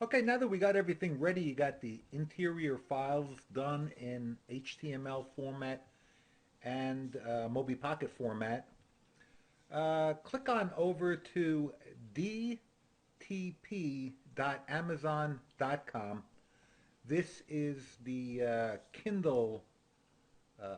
Okay, now that we got everything ready, you got the interior files done in HTML format and Mobi Pocket format. Click on over to dtp.amazon.com. This is the Kindle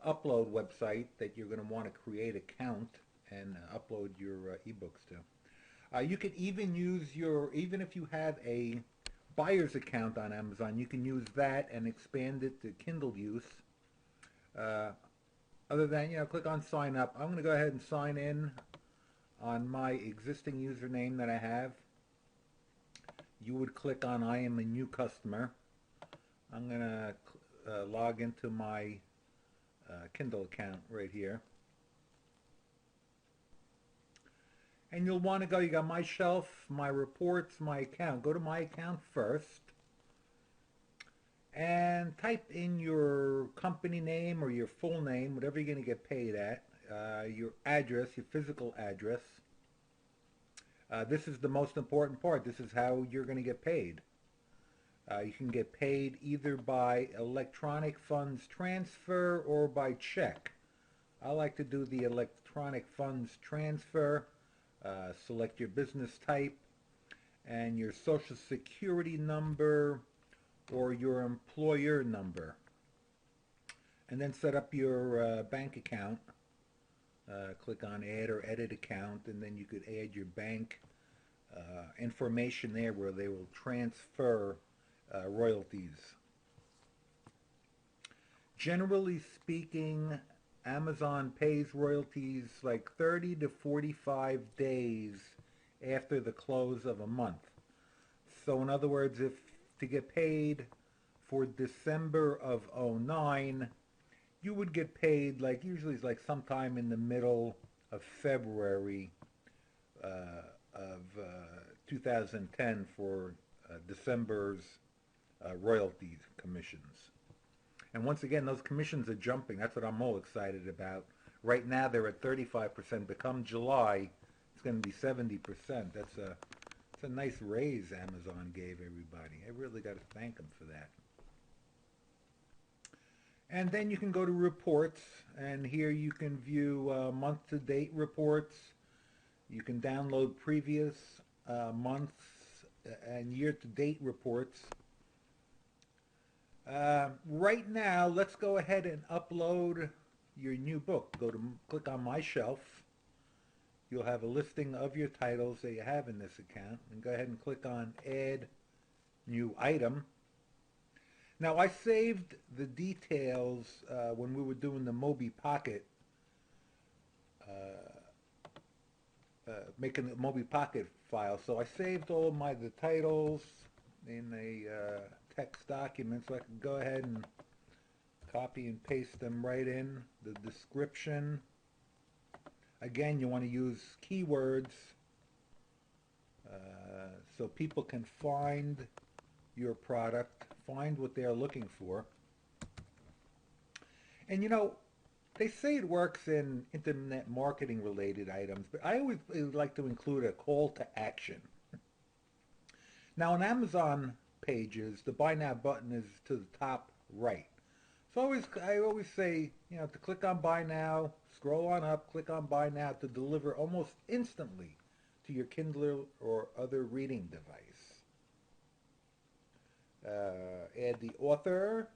upload website that you're going to want to create an account and upload your ebooks to. You could even use even if you have a buyer's account on Amazon, you can use that and expand it to Kindle use. Uh, Other than, click on sign up. I'm going to go ahead and sign in on my existing username that I have. You would click on I am a new customer. I'm going to log into my Kindle account right here. And you'll want to go, you got my shelf, my reports, my account. Go to my account first and type in your company name or your full name, whatever you're going to get paid at, your address, your physical address. This is the most important part. This is how you're going to get paid. You can get paid either by electronic funds transfer or by check. I like to do the electronic funds transfer. Select your business type and your social security number or your employer number, and then set up your bank account. Click on add or edit account, and then you could add your bank information there where they will transfer royalties. Generally speaking, Amazon pays royalties like 30 to 45 days after the close of a month. So in other words, if to get paid for December of '09, you would get paid like usually it's like sometime in the middle of February of 2010 for December's royalties commissions. And once again, those commissions are jumping. That's what I'm all excited about. Right now, they're at 35%. But come July, it's going to be 70%. It's a nice raise Amazon gave everybody. I really got to thank them for that. And then you can go to reports, and here you can view month-to-date reports. You can download previous months and year-to-date reports. Right now, let's go ahead and upload your new book. Click on My Shelf. You'll have a listing of your titles that you have in this account, and go ahead and click on Add New Item. Now, I saved the details when we were doing the Mobi Pocket, making the Mobi Pocket file. So I saved all of the titles in a text document, so I can go ahead and copy and paste them right in. The description. Again, you want to use keywords so people can find your product, find what they're looking for. And they say it works in internet marketing related items, but I always like to include a call to action. Now on Amazon pages, the buy now button is to the top right. So I always say, to click on buy now, scroll on up, click on buy now to deliver almost instantly to your Kindle or other reading device. Add the author,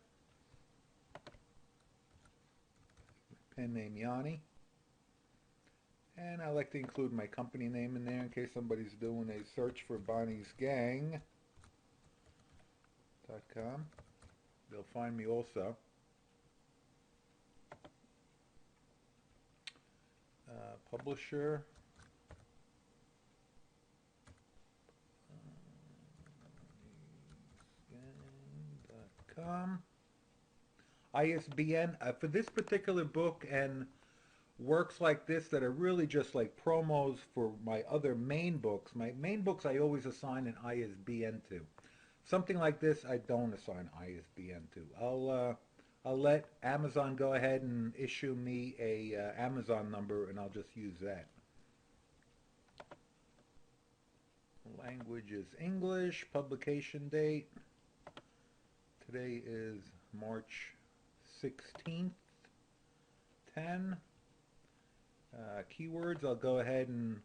pen name Yanni, and I like to include my company name in there in case somebody's doing a search for Bonnie's Gang.com. They'll find me also. Publisher. Gang.com. ISBN. For this particular book and works like this that are really just like promos for my other main books. My main books I always assign an ISBN to. Something like this I don't assign ISBN to. I'll let Amazon go ahead and issue me a Amazon number, and I'll just use that. Language is English. Publication date. Today is March 16th, 10. Keywords, I'll go ahead and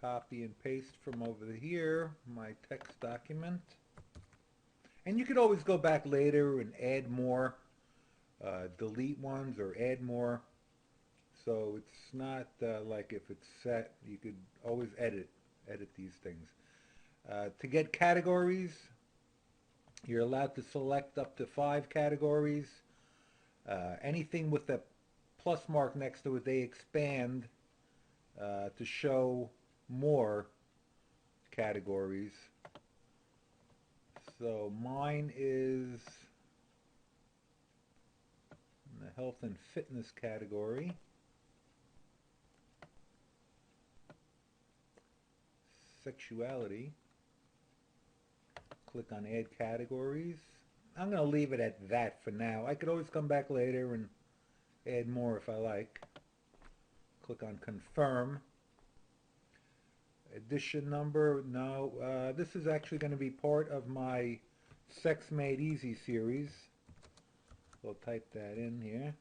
copy and paste from over here, my text document. And you could always go back later and add more, delete ones or add more. So it's not like if it's set, you could always edit these things. To get categories, you're allowed to select up to 5 categories. Anything with a plus mark next to it, they expand to show more categories. So mine is in the health and fitness category. Sexuality. Click on add categories. I'm going to leave it at that for now. I could always come back later and add more if I like. Click on confirm. Edition number, no. This is actually going to be part of my Sex Made Easy series. We'll type that in here.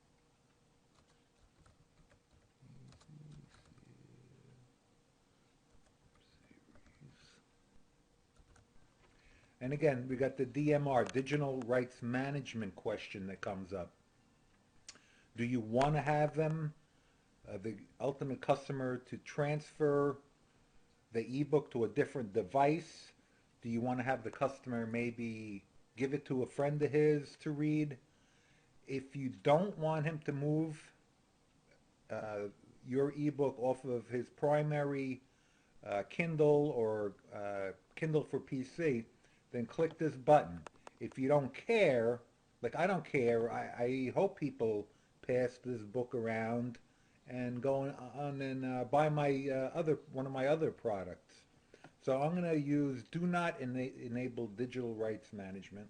And again, we got the DMR, Digital Rights Management question that comes up. Do you want to have them, the ultimate customer, to transfer the ebook to a different device? Do you want to have the customer maybe give it to a friend of his to read? If you don't want him to move your ebook off of his primary Kindle or Kindle for PC, then click this button. If you don't care, like I don't care, I hope people pass this book around and go on and buy my one of my other products. So I'm going to use do not enable digital rights management.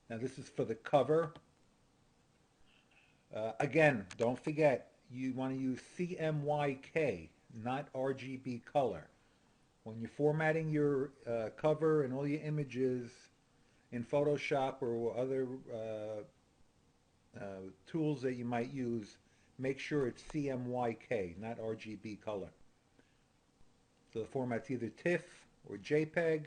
Now this is for the cover. Again, don't forget, you want to use CMYK, not RGB color. When you're formatting your cover and all your images in Photoshop or other tools that you might use, make sure it's CMYK, not RGB color. So the format's either TIFF or JPEG.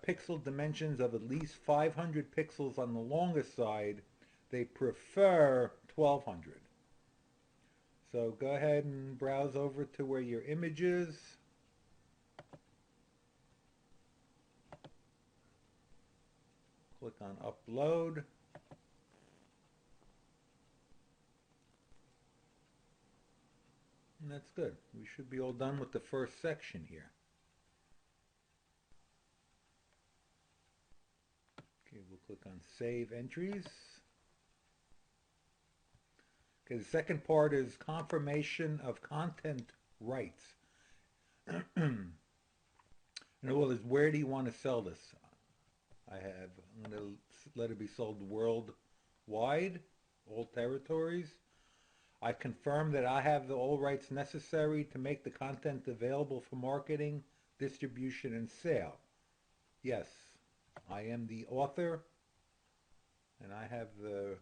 Pixel dimensions of at least 500 pixels on the longest side. They prefer 1200. So go ahead and browse over to where your image is. Click on upload. And that's good. We should be all done with the first section here. Okay, we'll click on Save Entries. Okay, the second part is confirmation of content rights. In other words, where do you want to sell this? I'm going to let it be sold worldwide, all territories. I confirm that I have all rights necessary to make the content available for marketing, distribution, and sale. Yes, I am the author, and I have the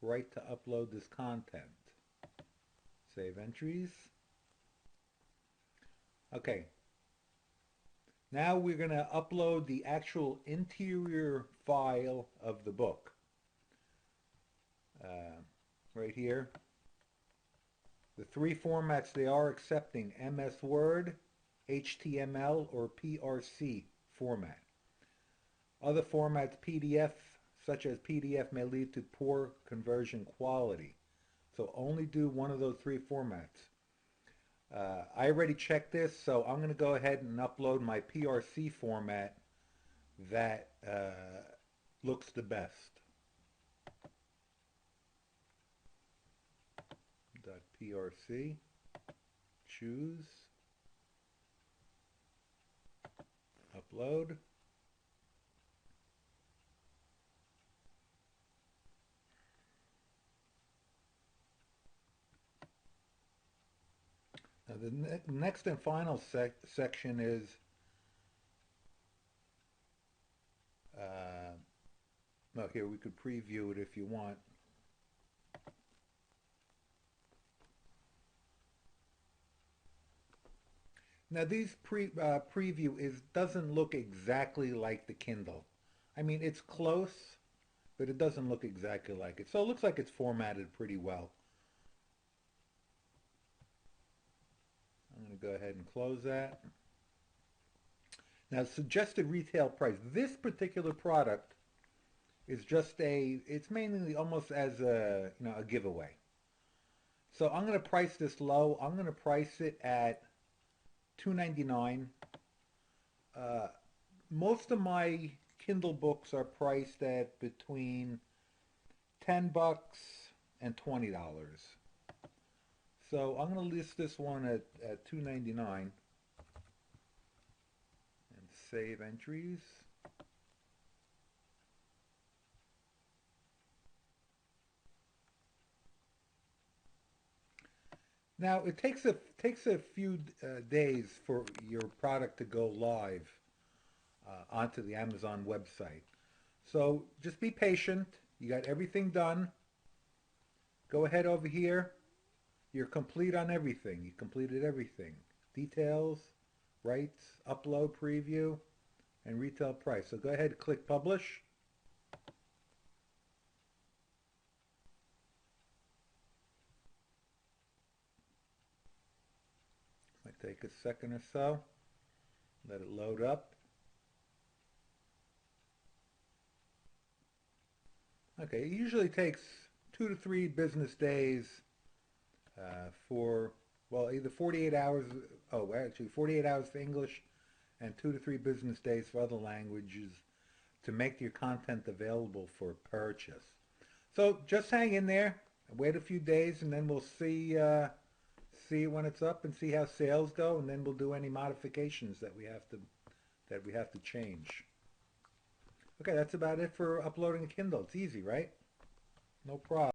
right to upload this content. Save entries. Okay. Now we're going to upload the actual interior file of the book. Right here. The 3 formats they are accepting: MS Word, HTML, or PRC format. Other formats, PDF, such as PDF, may lead to poor conversion quality. So only do one of those 3 formats. I already checked this, so I'm going to go ahead and upload my PRC format that looks the best. .prc, choose, upload. Now Next and final section is well, here we could preview it if you want. Now these preview doesn't look exactly like the Kindle. I mean, it's close, but it doesn't look exactly like it. So it looks like it's formatted pretty well. I'm going to go ahead and close that. Now, suggested retail price. This particular product is just it's mainly almost as a giveaway. So I'm going to price this low. I'm going to price it at $2.99. Most of my Kindle books are priced at between $10 and $20. So I'm going to list this one at $2.99 and save entries. Now it takes a few days for your product to go live onto the Amazon website. So just be patient. You got everything done. Go ahead over here. You're complete on everything. You completed everything. Details, rights, upload, preview, and retail price. So go ahead and click publish. Might take a second or so. Let it load up. Okay, it usually takes 2 to 3 business days for, well, either 48 hours, oh, actually 48 hours for English and 2 to 3 business days for other languages to make your content available for purchase. So just hang in there, wait a few days, and then we'll see when it's up and see how sales go, and then we'll do any modifications that we have to change. Okay, that's about it for uploading a Kindle. It's easy, right? No problem.